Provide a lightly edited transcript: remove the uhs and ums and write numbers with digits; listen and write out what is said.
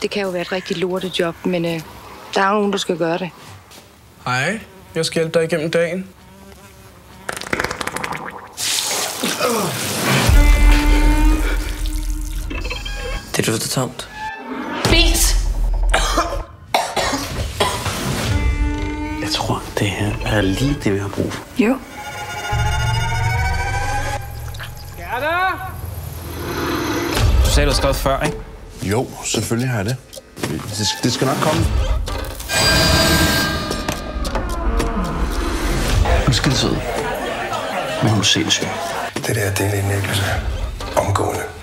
Det kan jo være et rigtig lortejob, men der er jo nogen, der skal gøre det. Hej, jeg skal hjælpe dig igennem dagen. Det dufter tomt. Fis! Jeg tror, det her er lige det, vi har brug for. Jo. Du sagde, du havde skrevet før, ikke? Jo, selvfølgelig har jeg det. Det skal nok komme. Nu skal det sidde. Men hun se det, Det der, det er en æggelse. Omgående.